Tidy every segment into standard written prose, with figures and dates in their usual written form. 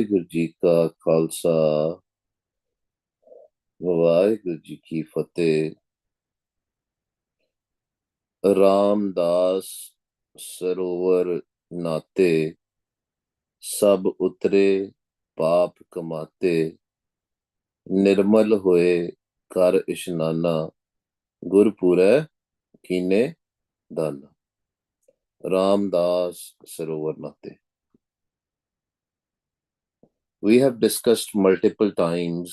ਵਾਹਿਗੁਰੂ ਜੀ ਕਾ ਖਾਲਸਾ ਵਾਹਿਗੁਰੂ ਜੀ ਕੀ ਫਤਿਹ। ਰਾਮਦਾਸ ਸਰੋਵਰ ਨਾਤੇ ਸਭ ਉਤਰੇ ਪਾਪ ਕਮਾਤੇ, ਨਿਰਮਲ ਹੋਏ ਕਰ ਇਸ਼ਨਾਨਾ, ਗੁਰਪੁਰੈ ਕੀਨੇ ਦਾਨਾ। ਰਾਮਦਾਸ ਸਰੋਵਰ ਨਾਤੇ. We have discussed multiple times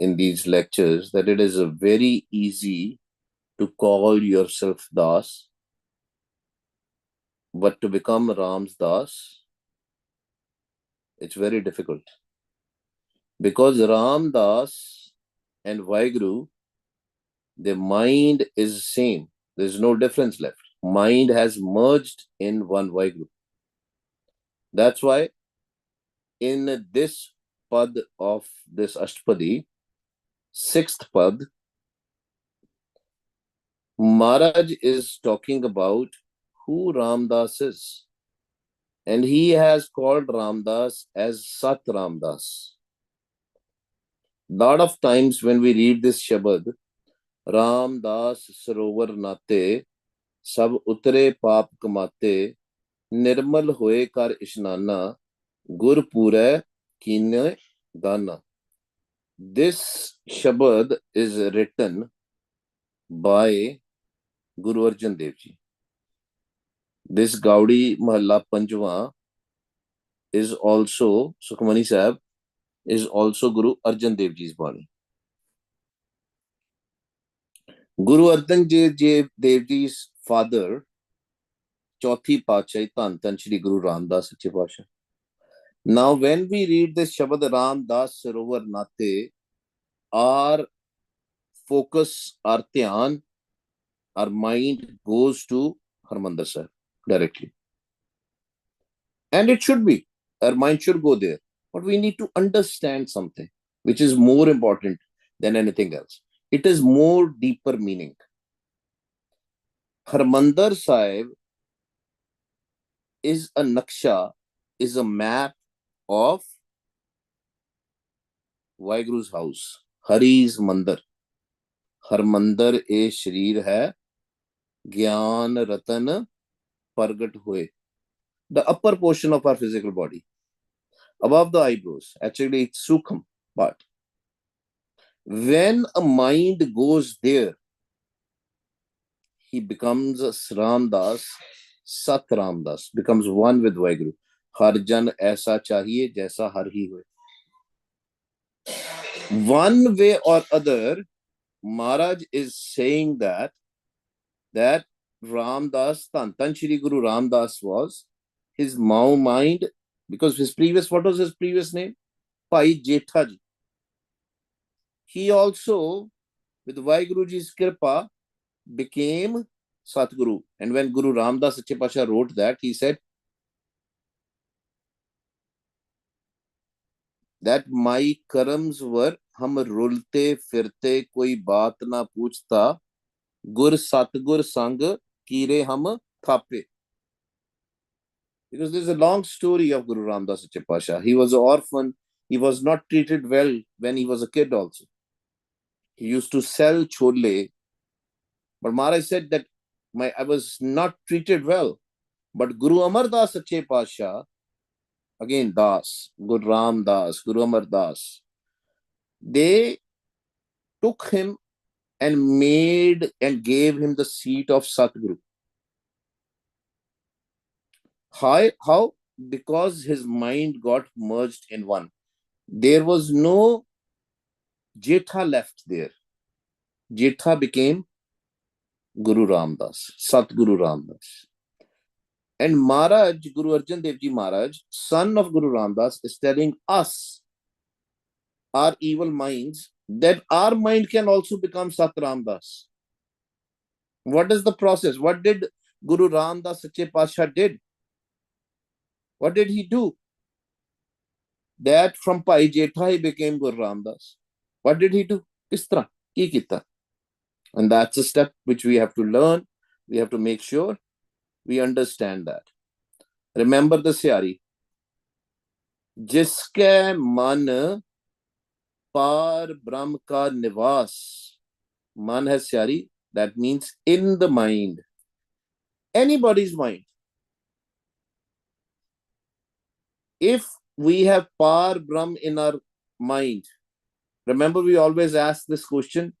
in these lectures that it is very easy to call yourself Das, but to become Ram's Das, it's very difficult. Because Ram Das and Vaheguru, the mind is same. There's no difference left. Mind has merged in one Vaheguru. That's why in this pad of this Ashtapadi, sixth pad, Maharaj is talking about who Ramdas is. And he has called Ramdas as Sat Ramdas. Lot of times when we read this Shabad, Ramdas Sarovar Nate, Sab Utre Paap Kamate, Nirmal Hoye Kar Ishnana, Gur Pure Kine Dana. This Shabad is written by Guru Arjan Dev Ji. This Gaudi Mahalla Panjwa is also, Sukhmani Sahib, is also Guru Arjan Dev Ji's Bani. Guru Arjan Dev Ji's father, Chauthi Pachahi, Tan Shri Guru Ramdas Sache Pasha. Now, when we read this Shabad Ramdas Sarovar Nate, our focus, our dhyan, our mind goes to Harmandir Sahib directly. And it should be. Our mind should go there. But we need to understand something which is more important than anything else. It is more deeper meaning. Harmandir Sahib is a naksha, is a map of Vaheguru's house, Hari's Mandir. Harmandir e Shreer hai, Gyan Ratan Pargat Hoye. The upper portion of our physical body, above the eyebrows. Actually, it's Sukham part. When a mind goes there, he becomes Ramdas, Sat Ramdas, becomes one with Vaheguru. Har jan aisa chahiye jaisa har hi hoye. One way or other, Maharaj is saying that Ramdas, Tan Shri Guru Ramdas was his mind, because his previous, what was his previous name? Pai Jetha Ji. He also, with Vaheguruji's Kripa, became Satguru. And when Guru Ramdas Sache Pasha wrote that, he said that my karams were hum rulte firte koi baat na puchta, gur satgur sang kire hum thape. Because there's a long story of Guru Ramdas Sache Pasha. He was an orphan. He was not treated well when he was a kid also. He used to sell chole. But Maharaj said that I was not treated well. But Guru Amar Das Sache Pasha, again Das, Guru Ram Das, Guru Amar Das, they took him and made and gave him the seat of Satguru. How? Because his mind got merged in one. There was no Jetha left there. Jetha became Guru Ramdas, Satguru Ramdas. And Maharaj, Guru Arjan Dev Ji Maharaj, son of Guru Ramdas, is telling us, our evil minds, that our mind can also become Sat Ramdas. What is the process? What did Guru Ramdas Sache Pasha did? What did he do? That from Pai Jetha he became Guru Ramdas. What did he do? Kis tarah? Ki kita? And that's a step which we have to learn. We have to make sure we understand that. Remember the Syari. जिसके मन पार ब्रह्म का निवास. Man has syari, that means in the mind, anybody's mind. If we have par brahm in our mind, remember we always ask this question,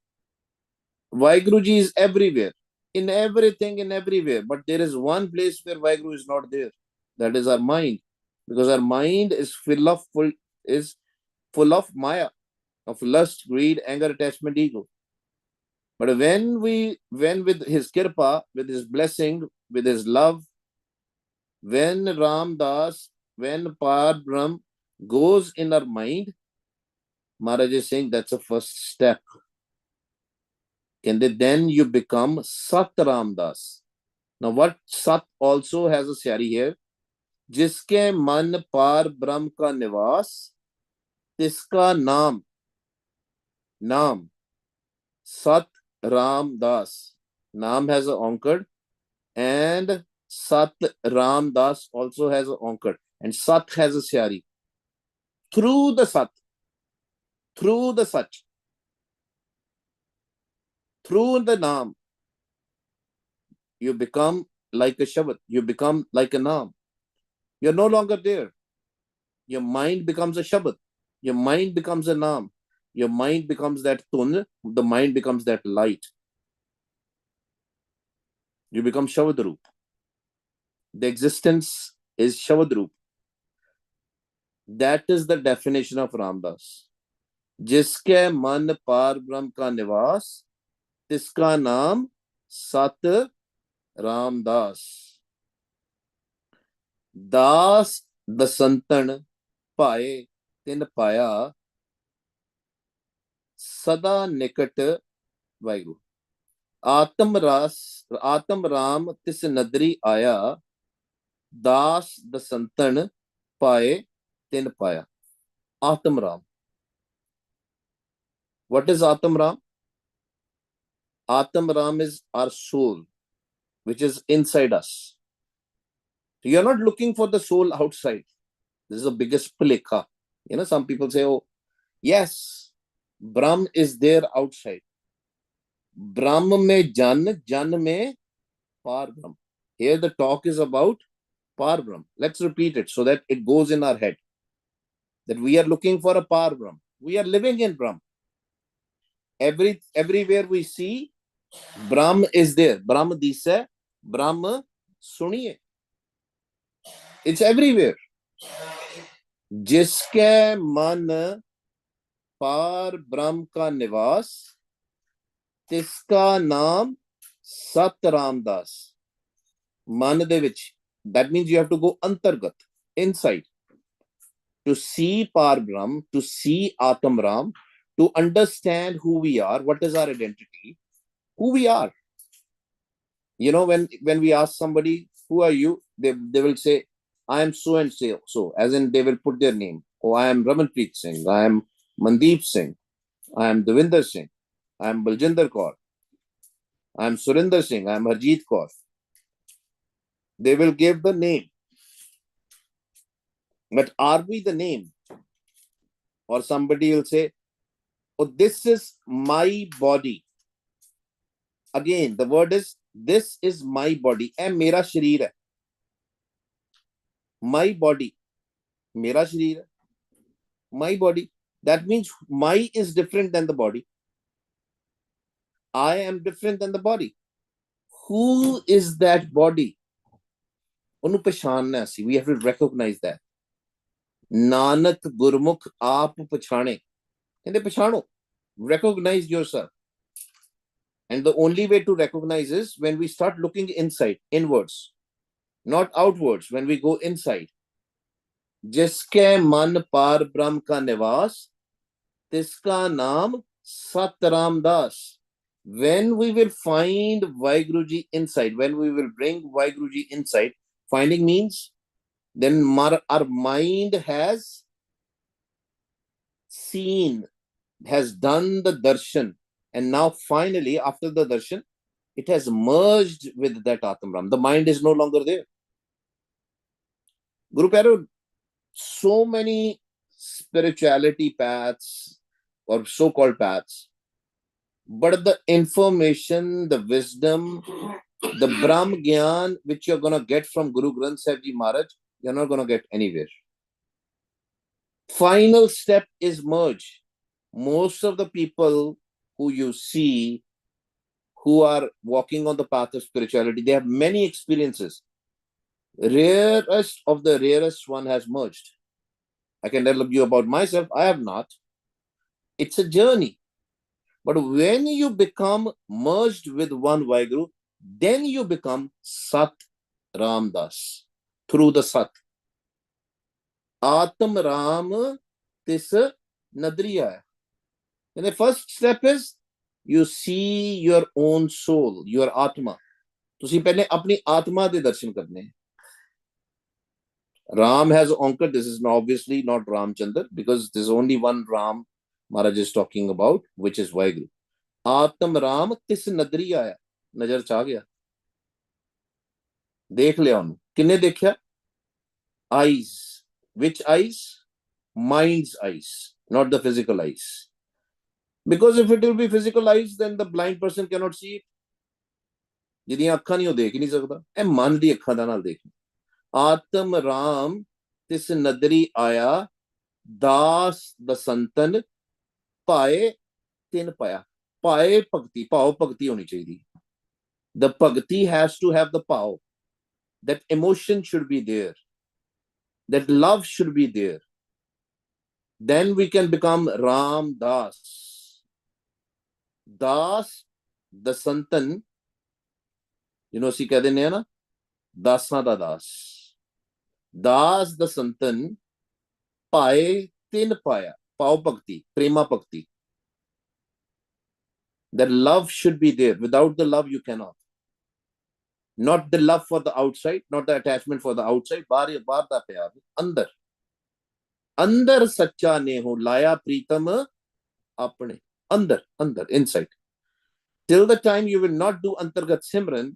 Vaiguruji is everywhere, in everything, in everywhere, but there is one place where Vaiguru is not there. That is our mind, because our mind is full of maya, of lust, greed, anger, attachment, ego. But when with his kirpa, with his blessing, with his love, when Ram Das, when Par Brahm goes in our mind, Maharaj is saying that's the first step. And then you become Sat Ram Das. Now, what Sat also has a syari here. जिसके मन पार ब्रह्म का निवास, तिसका नाम, नाम Sat Ram Das. Naam has a onkar, and Sat Ram Das also has a onkar, and Sat has a syari. Through the Sat, through the Sach, through the Naam, you become like a Shabad, you become like a Naam. You're no longer there. Your mind becomes a Shabad, your mind becomes a Naam, your mind becomes that Tun, the mind becomes that light. You become Shavadrup. The existence is Shavadrup. That is the definition of Ramdas. जिसके मन पार ब्रह्म का निवास, तिसका नाम सत रामदास. दास दसंतन पाए तिन पाया, सदा निकट वाहिगुरु. आत्म राम तिस नदरी आया, दास दसंतन पाए तिन पाया. Atam Ram. What is Atam Ram? Atam Ram is our soul, which is inside us. So you're not looking for the soul outside. This is the biggest plekha. Some people say, oh, yes, Brahm is there outside. Brahm mein Jan mein Par Brahm. Here the talk is about Par Brahm. Let's repeat it so that it goes in our head. That we are looking for a Par Brahm. We are living in Brahm. Everywhere we see, Brahm is there. Brahm dise, Brahm suniye. It's everywhere. जिसके मन पार ब्रह्म का निवास, तिसका नाम सत रामदास. मन दे विच. That means you have to go antargat, inside, to see Par Brahm, to see Atam Ram, to understand who we are, what is our identity, who we are. When we ask somebody, who are you? They will say, I am so and so, as in they will put their name. Oh, I am Ramanpreet Singh, I am Mandeep Singh, I am Devinder Singh, I am Baljinder Kaur, I am Surinder Singh, I am Harjeet Kaur. They will give the name. But are we the name? Or somebody will say, oh, this is my body. Again, the word is, this is my body. Eh, mera sharir hai. My body. Mera sharir hai. My body. That means my is different than the body. I am different than the body. Who is that body? Onu pehchanna hai. We have to recognize that. Nanak Gurmukh aap pehchane. And they pehchano. Recognize yourself. And the only way to recognize is when we start looking inside, inwards, not outwards, when we go inside. जिसके मन पार ब्रह्म का निवास, तिसका नाम सत Ramdas. When we will find Vaiguruji inside, when we will bring Vaiguruji inside, finding means then our mind has seen, has done the darshan, and now finally after the darshan, it has merged with that Atam Ram. The mind is no longer there. Guru Pyaro, so many spirituality paths or so-called paths, but the information, the wisdom, the Brahm Gyan which you're going to get from Guru Granth Sahib Ji Maharaj, you're not going to get anywhere. Final step is merge. Most of the people who you see who are walking on the path of spirituality, they have many experiences. Rarest of the rarest one has merged. I can tell you about myself, I have not. It's a journey. But when you become merged with one Vaheguru, then you become Sat Ramdas through the Sat. Atam Ram Tis Nadriya. And the first step is you see your own soul, your Atma. ਤੁਸੀਂ ਪਹਿਲੇ ਆਪਣੀ ਆਤਮਾ ਦੇ ਦਰਸ਼ਨ ਕਰਨੇ हैं. Ram has conquered. This is obviously not Ramchandra, because there's only one Ram Maharaj is talking about, which is Vaheguru. Atam Ram tis nadri aaya. नजर च आ गया, देख लिया उन्होंने. किन्ने देखा? Eyes. Which eyes? Mind's eyes, not the physical eyes. Because if it will be physical eyes, then the blind person cannot see it. ਜਿਹਦੀਆਂ ਅੱਖਾਂ ਨਹੀਂ ਉਹ ਦੇਖ ਨਹੀਂ ਸਕਦਾ. ਇਹ ਮਨ ਦੀ ਅੱਖਾਂ ਦਾ ਨਾਲ ਦੇਖਣਾ. ਆਤਮ ਰਾਮ ਤਿਸ ਨਦਰੀ ਆਇਆ, ਦਾਸ ਬਸੰਤਨ ਪਾਏ ਤਿਨ ਪਾਇਆ. ਪਾਏ ਭਗਤੀ, ਭਾਵ ਭਗਤੀ ਹੋਣੀ ਚਾਹੀਦੀ. The bhakti has to have the power. That emotion should be there. That love should be there. Then we can become Ram Das. Das, the Santan, you know, ਅਸੀਂ ਕਹਿ ਦਿੰਦੇ ਆ ਨਾ, ਦਾਸਾਂ ਦਾ ਦਾਸ. ਦਾਸ the Santan, ਪਾਏ ਤਿਨ ਪਾਇਆ, ਭਾਵ ਭਗਤੀ, ਪ੍ਰੇਮਾ ਭਗਤੀ. That love should be there. Without the love, you cannot. Not the love for the outside, not the attachment for the outside. बाहर दा प्यार, अंदर. अंदर सच्चा ने हो लाया प्रीतम अपने. Under, inside. Till the time you will not do antargat simran,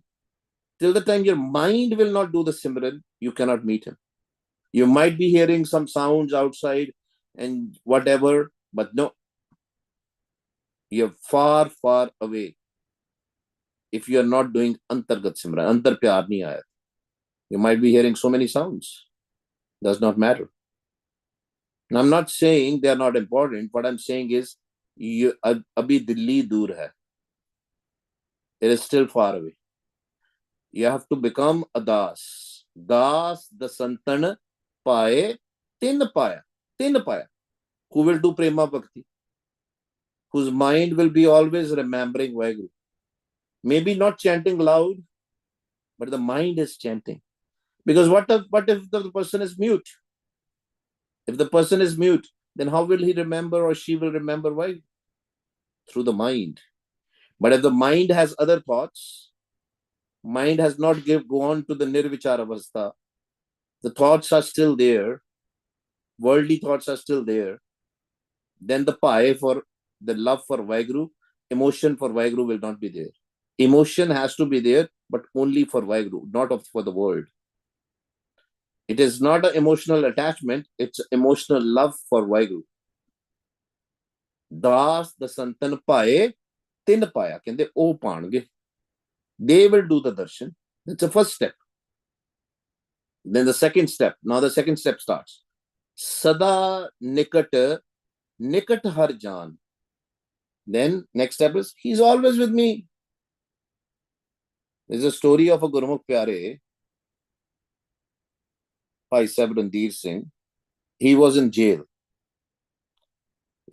till the time your mind will not do the simran, you cannot meet him. You might be hearing some sounds outside and whatever, but no. You're far, far away. If you are not doing antargat simran, antar pyar nahi aaya. You might be hearing so many sounds. Does not matter. And I'm not saying they are not important. What I'm saying is, you abhi Delhi dur hai. It is still far away. You have to become a das. Das, the santan paye, tin paya. Who will do prema bhakti? Whose mind will be always remembering Vaheguru. Maybe not chanting loud, but the mind is chanting. Because what if the person is mute? If the person is mute, then how will he remember or she will remember Vaheguru? Through the mind. But if the mind has other thoughts, mind has not gone to the nirvichara avastha, the thoughts are still there, worldly thoughts are still there, then the paye for the love for Vaheguru, emotion for Vaheguru will not be there. Emotion has to be there, but only for Vaheguru, not for the world. It is not an emotional attachment, it's emotional love for Vaheguru. Das, the Santan paye, tin paya. Kende o paange. They will do the darshan. That's the first step. Then the second step. Now the second step starts. Sada nikat har jaan. Then next step is, he's always with me. There's a story of a Gurmukh Pyare, Bhai Sahib Randir Singh. He was in jail.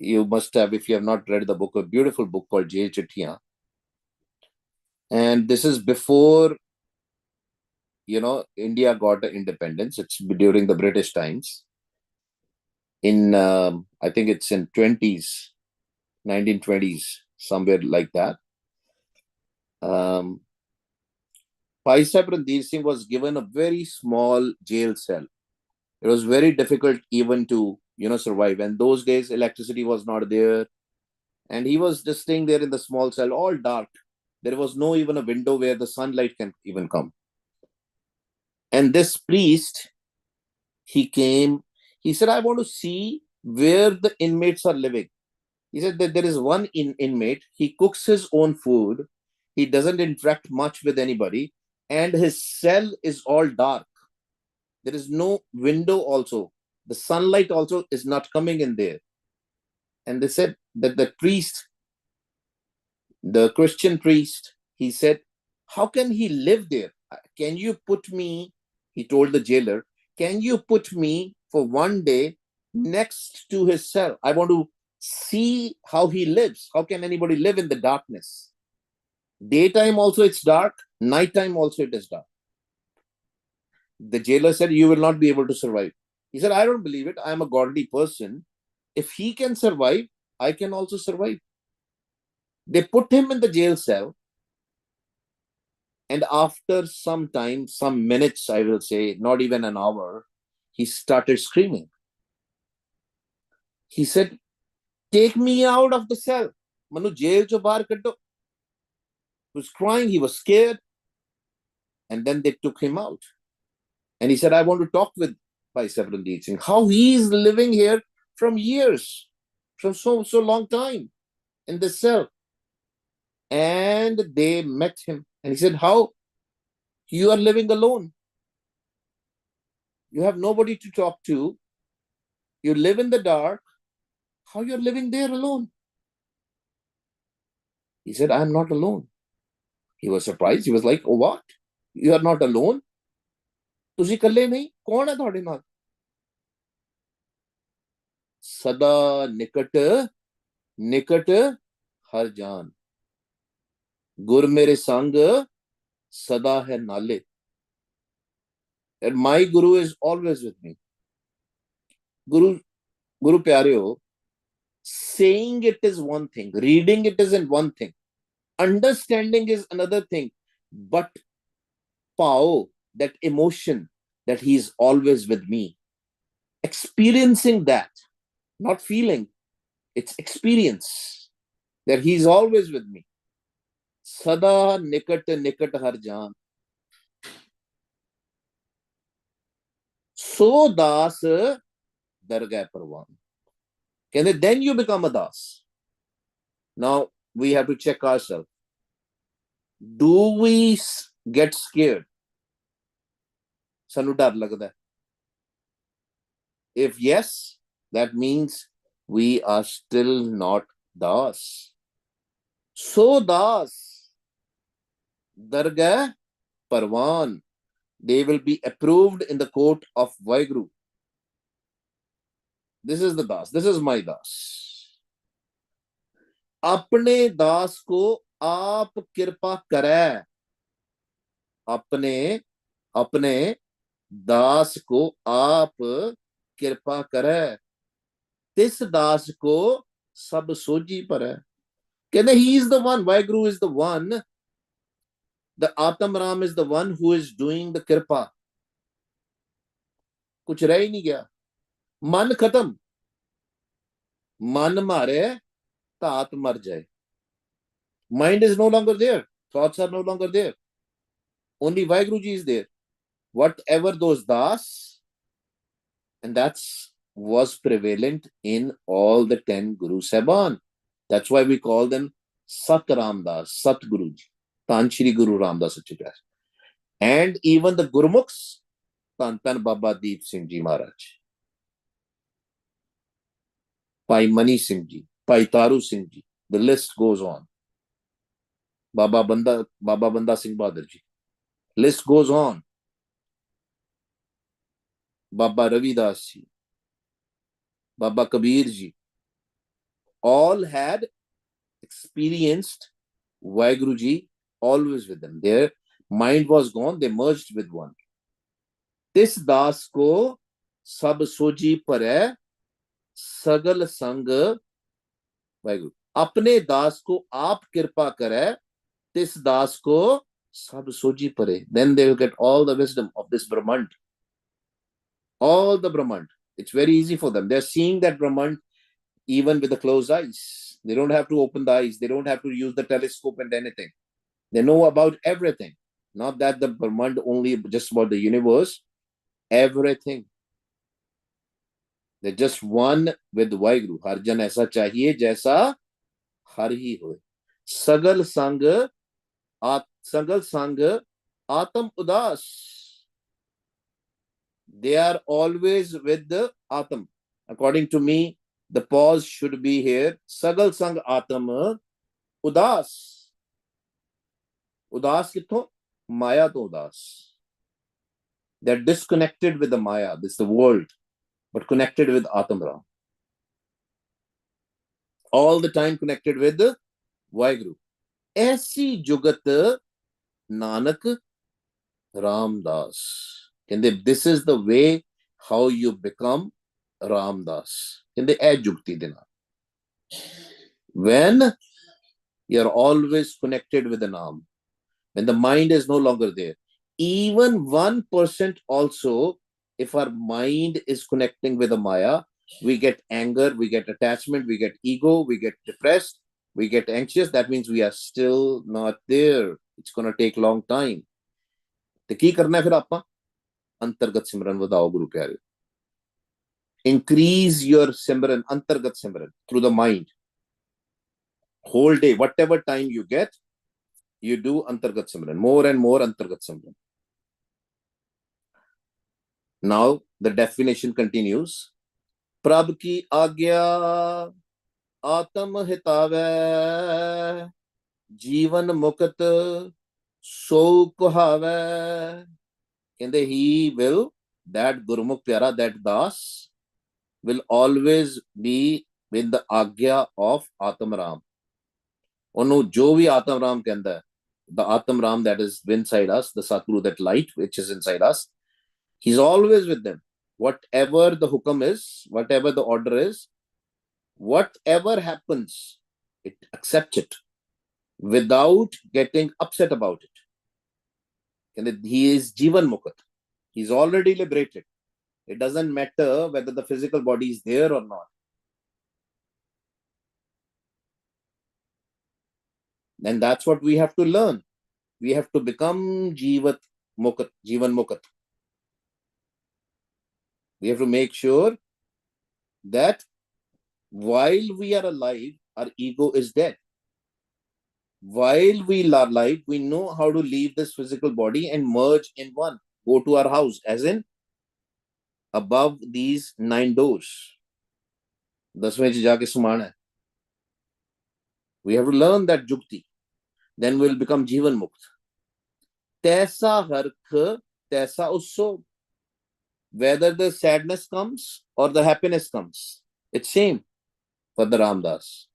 You must have, if you have not read the book, a beautiful book called Jail Chittiyan. And this is before, India got independence. It's during the British times. In, I think it's in 1920s, somewhere like that. Bhai Sahib Randir Singh was given a very small jail cell. It was very difficult even to, survive. And those days, electricity was not there. And he was just staying there in the small cell, all dark. There was no even a window where the sunlight can even come. And this priest, he He said, I want to see where the inmates are living. He said that there is one inmate, he cooks his own food, he doesn't interact much with anybody, and his cell is all dark. There is no window also. The sunlight also is not coming in there. And they said that the priest, the Christian priest, he said, how can he live there? Can you put me, he told the jailer, can you put me for one day next to his cell? I want to see how he lives. How can anybody live in the darkness? Daytime also it's dark, nighttime also it is dark. The jailer said, you will not be able to survive. He said, I don't believe it. I am a godly person. If he can survive, I can also survive. They put him in the jail cell. And after some time, some minutes, I will say, not even an hour, he started screaming. He said, take me out of the cell. Manu jail cho bahar kaddo. He was crying, he was scared. And then they took him out. And he said, I want to talk with Bhai Sabrandeep Singh. How he is living here from years, from so long time in this cell. And they met him. And he said, how? You are living alone. You have nobody to talk to. You live in the dark. How you're living there alone? He said, I'm not alone. He was surprised. He was like, oh, what? You are not alone? ਤੁਸੀਂ ਇਕੱਲੇ ਨਹੀਂ ਕੌਣ ਹੈ ਤੁਹਾਡੇ ਨਾਲ ਸਦਾ ਨਿਕਟ ਹਰ ਜਾਨ ਗੁਰ ਮੇਰੇ ਸੰਗ ਸਦਾ ਹੈ ਨਾਲੇ and my guru is always with me. Guru pyareo, saying it is one thing, reading it isn't one thing, understanding is another thing, but pao, that emotion that he is always with me, experiencing that, not feeling, it's experience that he is always with me. Sada nikat har jaan. So das dargah parwan. Then you become a das. Now we have to check ourselves. Do we get scared? Sanu dar lagda. If yes, that means we are still not das. So das dargah parwan. They will be approved in the court of Vaheguru. This is the das. This is my das. अपने दास को आप कृपा करे. अपने दास को आप कृपा करे. तिस दास को सब सोजी परे. कहते he is the one. Vaheguru is the one. The Atam Ram is the one who is doing the kripa. कुछ रह ही नहीं गया. मन खत्म. मन मारे तात मर जाए. Mind is no longer there. Thoughts are no longer there. Only Vaheguruji is there. Whatever those das, and that's was prevalent in all the 10 Guru Sahban. That's why we call them Sat Ramdas, Sat Guruji, Tan Shri Guru Ramdas Sachidar. And even the Gurmukhs, Tan Baba Deep Singh Ji Maharaj, Pai Mani Singh Ji, Pai Taru Singh Ji, the list goes on. Baba Banda Singh Bahadur Ji, list goes on. Baba Ravidas Ji, Baba Kabir Ji, all had experienced Vaheguruji always with them. Their mind was gone, they merged with one. Tis das ko sab soji pare sagal sang Vaheguru. Apne das ko aap kirpa kare, tis das ko sab soji pare. Then they will get all the wisdom of this Brahmand. All the Brahmand. It's very easy for them. They're seeing that Brahmand even with the closed eyes. They don't have to open the eyes. They don't have to use the telescope and anything. They know about everything. Not that the Brahmand only just about the universe. Everything. They're just one with Vaheguru. हर जन ऐसा चाहिए जैसा हर ही होए. सगल संग सगल संग आत्म उदास. They are always with the Atam. According to me, the pause should be here. Sagal Sang Atam Udas. Udas kitho? Maya to udas. They're disconnected with the Maya, this is the world, but connected with Atam Ram. All the time connected with the Vaheguru. Aisi Jugat Nanak Ramdas. This is the way how you become Ramdas. When you're always connected with the Naam, when the mind is no longer there, even 1% also, if our mind is connecting with the Maya, we get anger, we get attachment, we get ego, we get depressed, we get anxious. That means we are still not there. It's going to take a long time. तो की करना है फिर आपका अंतर्गत सिमरन बताओ गुरु प्यारे. Increase your simran, antargat simran, through the mind. Whole day, whatever time you get, you do antargat simran, more and more antargat simran. Now the definition continues. Prabh ki agya atam hitave जीवन मुक्त सो कुहावे. He will, that Gurumukh Pyara, that Das, will always be with the Agya of Atam Ram. Onu jo bhi Atam Ram kehanda hai, the Atam Ram that is inside us, the Satguru, that light which is inside us, he's always with them. Whatever the hukam is, whatever the order is, whatever happens, it accepts it without getting upset about it. And he is Jivan Mukat. He's already liberated. It doesn't matter whether the physical body is there or not. And that's what we have to learn. We have to become Jivan Mukat. We have to make sure that while we are alive, our ego is dead. While we are alive, we know how to leave this physical body and merge in one. Go to our house, as in above these 9 doors. 10वें च जाके सुमाना है. We have to learn that jukti. Then we'll become Jivan Mukt. Taisa harkh, taisa usso. Whether the sadness comes or the happiness comes, it's same for the Ramdas.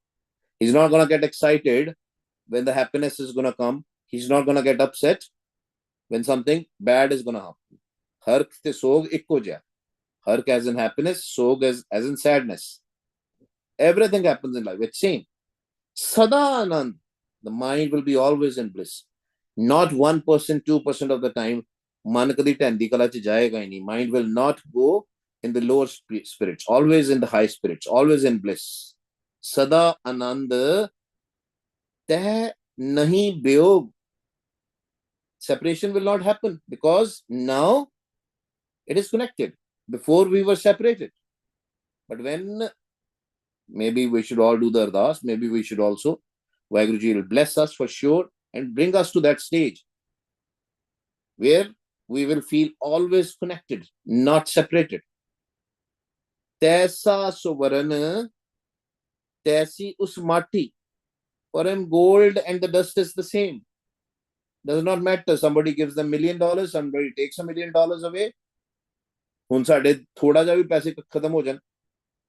He's not going to get excited when the happiness is going to come. He's not going to get upset when something bad is going to happen. Hark te sog ikko ja. Hark as in happiness, sog as in sadness. Everything happens in life. It's same. Sada Anand. The mind will be always in bliss. Not 1%, 2% of the time. Mind will not go in the lower spirits. Always in the high spirits. Always in bliss. Sada Anand. Teh nahi beyog. Separation will not happen because now it is connected. Before we were separated. But when maybe we should all do the ardas, maybe we should also, Vaheguruji will bless us for sure and bring us to that stage where we will feel always connected, not separated. Taisa suvaran, taisi us mati. For him, gold and the dust is the same. Does not matter. Somebody gives them $1 million, somebody takes $1 million away.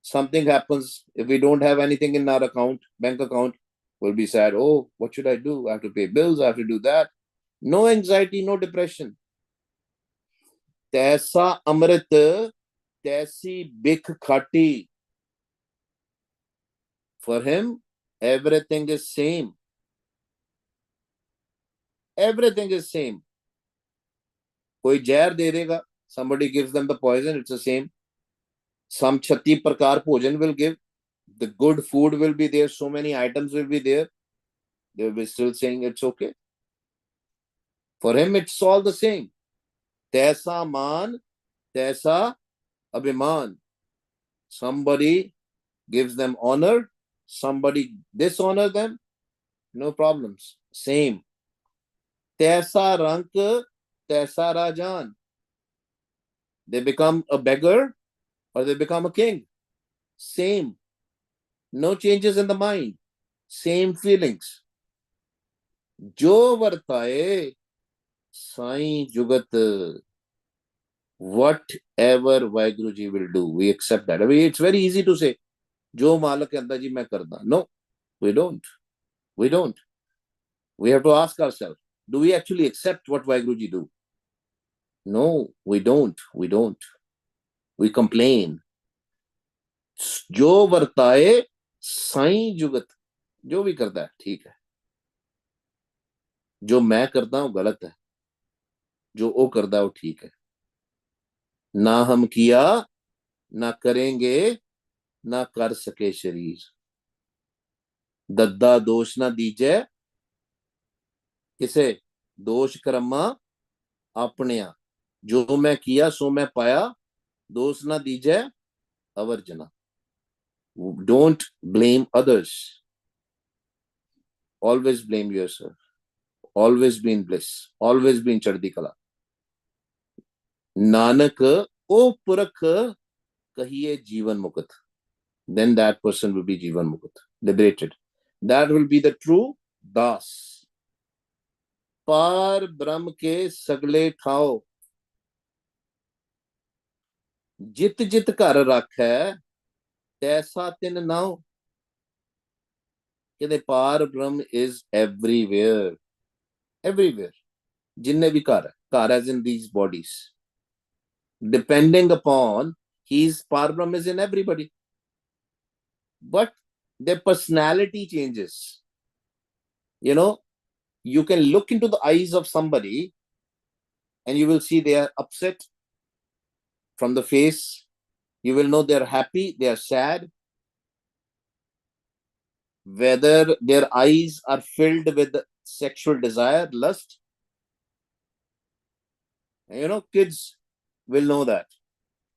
Something happens, if we don't have anything in our account, bank account, we'll be sad. Oh, what should I do? I have to pay bills, I have to do that. No anxiety, no depression. Taisa amrit, taisi bikh khati. For him, everything is same. Everything is same. Koi jair de dega, somebody gives them the poison, it's the same. Some 36 prakar bhojan will give. The good food will be there. So many items will be there. They will be still saying it's okay. For him, it's all the same. Taisa man, taisa abhiman. Somebody gives them honor, somebody dishonor them, no problems. Same. Taisa rank, taisa rajan. They become a beggar or they become a king. Same. No changes in the mind. Same feelings. Jo vartaye Sai Jugat. Whatever Vaiguruji will do, we accept that. I mean, it's very easy to say, Jo Malak Anda ji main karda. No, we don't. We don't. We have to ask ourselves, do we actually accept what Vaiguruji do? No, we don't. We don't. We complain. Jo vartaye Sai Jugat. जो भी करता है ठीक है, जो मैं करता हूं गलत है, जो वो करता है वो ठीक है. ना हम किया, ना करेंगे, ना कर सके शरीर. दद्दा दोष ना दीजे किसे, दोष कर्मा अपने. जो मैं किया सो मैं पाया, दोष ना दीजे अवर्जना. Don't blame others. Always blame yourself. Always be in bliss. Always be in Chardhi Kala. Nanak o Purakh kahiye Jivan Mukat. Then that person will be Jivan Mukat, liberated. That will be the true daas. Par Brahm ke sagle thao. Jit jit kar rakha तैसा तिन now. कि the par Brahm is everywhere. Everywhere. जिन्ने भी car है, car as in these bodies. Depending upon his par Brahm is in everybody. But their personality changes. You know, you can look into the eyes of somebody and you will see they are upset from the face. You will know they are happy, they are sad. Whether their eyes are filled with sexual desire, lust. You know, kids will know that.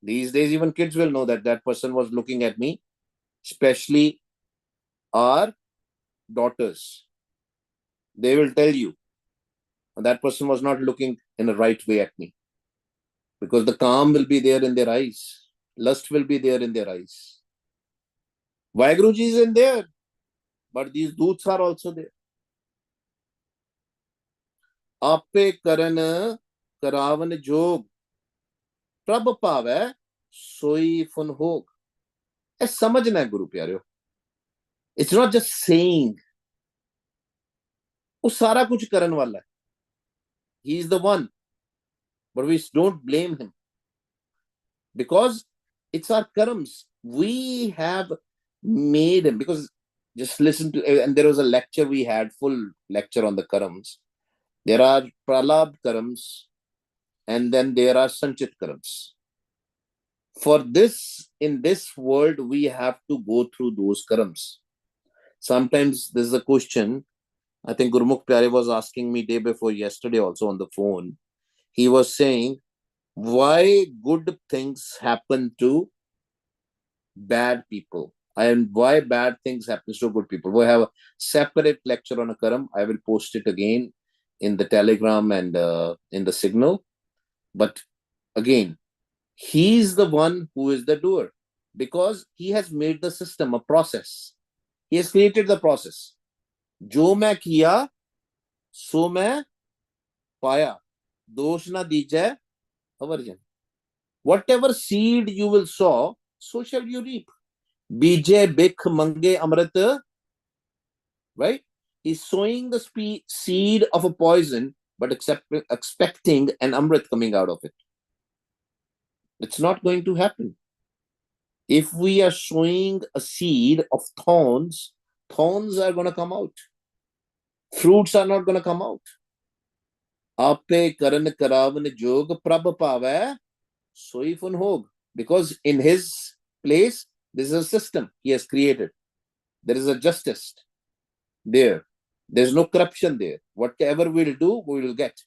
These days, even kids will know that that person was looking at me, especially our daughters. They will tell you that person was not looking in a right way at me, because the calm will be there in their eyes. Lust will be there in their eyes. Vaiguruji is in there, but these doots are also there. Ape karan करावन जोग प्रभ पावे सोई फुन होग. ए समझना है गुरु प्यारे. It's not just saying. वो सारा कुछ करने वाला है. He is the one, but we don't blame him, because it's our karams. We have made him. Because just listen to, and there was a lecture we had, full lecture on the karams. There are pralab karams, and then there are sanchit karams. For this, in this world, we have to go through those karams. Sometimes there's a question, I think Gurmukh Pyare was asking me day before yesterday also on the phone. He was saying, why good things happen to bad people and why bad things happen to good people. We have a separate lecture on a karam. I will post it again in the Telegram and in the Signal. But again, he is the one who is the doer, because he has made the system a process. He has created the process. जो मैं किया सो मैं पाया, दोष ना दीजिए aversion. Whatever seed you will sow, so shall you reap. बीजे बिख मंगे अमृत. Right? He's sowing the seed of a poison, but expecting an amrit coming out of it. It's not going to happen. If we are sowing a seed of thorns, thorns are going to come out. Fruits are not going to come out. Ape karan karavan jog prabh pave soi fun hog. Because in his place, this is a system he has created. There is a justice there. There's no corruption there. Whatever we'll do, we will get.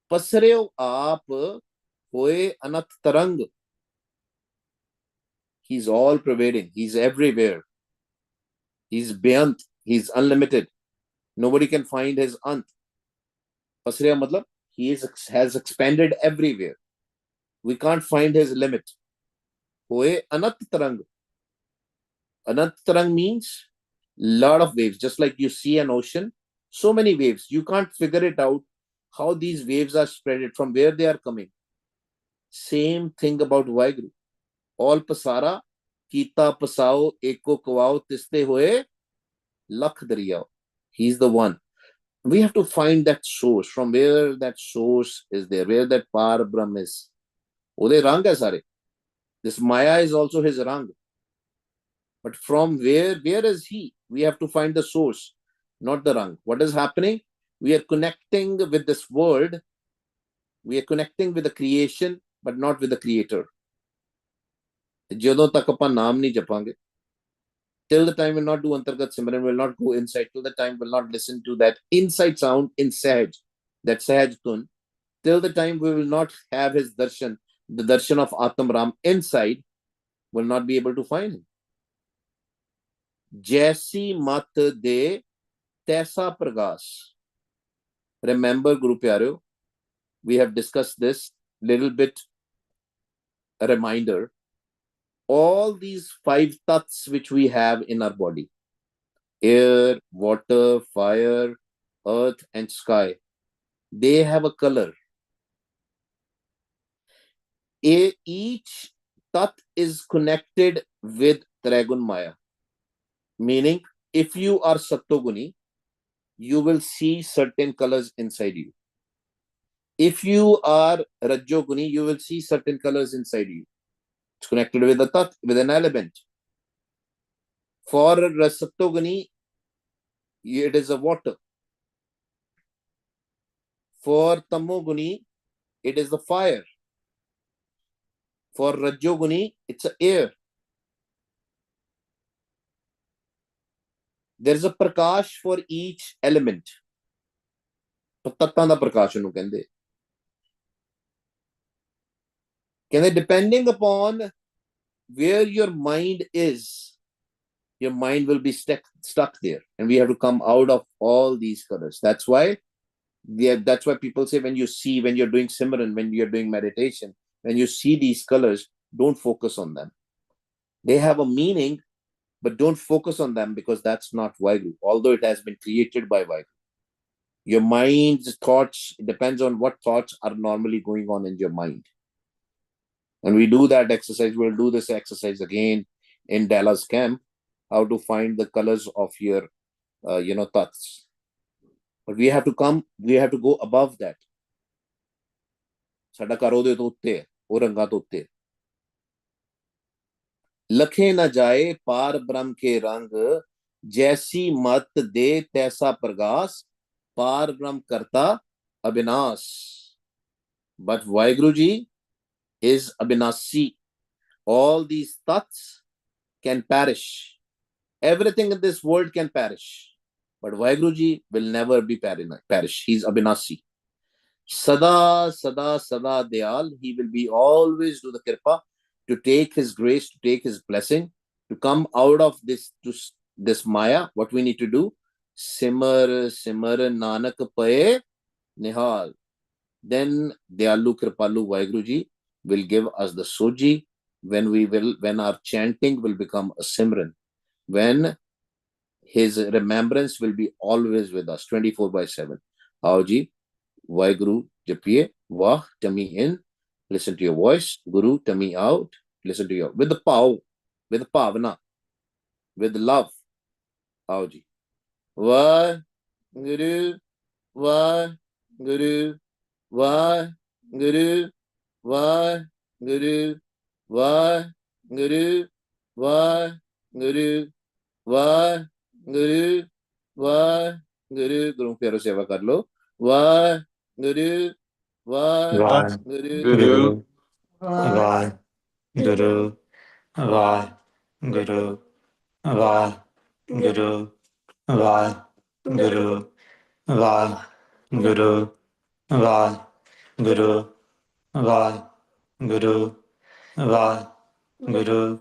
Pasreo aap hoye anat tarang. He's all pervading. He's everywhere. He's beyond. He's unlimited. Nobody can find his ant. Pasriya matlab, has expanded everywhere. We can't find his limit. Hoye anat tarang. Anat tarang means lot of waves. Just like you see an ocean, so many waves. You can't figure it out how these waves are spread, from where they are coming. Same thing about Vaheguru. All pasara, kita pasao, eko kawao, tiste hoye, lakh dariyao. He's the one. We have to find that source, from where that source is there, where that par brahm is. Ode rang hai sare. This Maya is also his rang. But from where is he? We have to find the source, not the rang. What is happening? We are connecting with this world. We are connecting with the creation, but not with the creator. ਜਦੋਂ ਤੱਕ ਆਪਾਂ ਨਾਮ ਨਹੀਂ ਜਪਾਂਗੇ, till the time we'll not do antargat simran, will not go inside, till the time we'll not listen to that inside sound in Sahaj, that Sahaj tun, till the time we will not have his darshan, the darshan of Atam Ram inside, will not be able to find him. Jaisi mat de taisa pragas. Remember, Guru Pyareo, we have discussed this little bit, a reminder. All these 5 tats which we have in our body, air, water, fire, earth, and sky, they have a color. Each tat is connected with Trigun Maya. Meaning, if you are Sattoguni, you will see certain colors inside you. If you are Rajoguni, you will see certain colors inside you. It's connected with a tat, with an element. For Sattoguni, it is a water. For Tamoguni, it is the fire. For Rajoguni, it's a air. There is a prakash for each element. Depending upon where your mind is, your mind will be stuck there. And we have to come out of all these colors. That's why people say, when you're doing Simran, when you're doing meditation, when you see these colors, don't focus on them. They have a meaning, but don't focus on them, because that's not Vaheguru, although it has been created by Vaheguru. Your mind's thoughts, it depends on what thoughts are normally going on in your mind. When we do that exercise, we'll do this exercise again in Dallas camp, how to find the colors of your, thoughts. But we have to go above that. Sada karo de to utte, o ranga to utte. लखे न जाए पार ब्रह्म के रंग, जैसी मत दे तैसा प्रकाश, पार ब्रह्म करता Avinash. But Vaheguru Ji is Abhinasi. All these tats can perish. Everything in this world can perish. But Vaheguru Ji will never be perish. He's Abhinasi. Sada, sada, sada Dayal. He will be always do the kripa, to take his grace, to take his blessing, to come out of this Maya. What we need to do? Simar, simar, Nanak paye nihal. Then Dayalu Kripalu Vaheguru Ji will give us the soji, when our chanting will become a simran, when his remembrance will be always with us, 24/7. How Ji? Vaheguru japiye, Vah, tummy in, listen to your voice, Guru, tummy out, listen to your, with the power, with the pavana, with love. How Ji? Vaheguru, Vaheguru, Vaheguru, Vaheguru, Vaheguru, Vaheguru, Vaheguru, Vaheguru. Guru pyaro seva kar lo. Vaheguru, Vaheguru. Guru, Vah, Guru, Vah, Guru, Vah, Guru, Vah, Guru, Vah, Guru, Vah, Guru, Vah, Guru, Vah, Guru,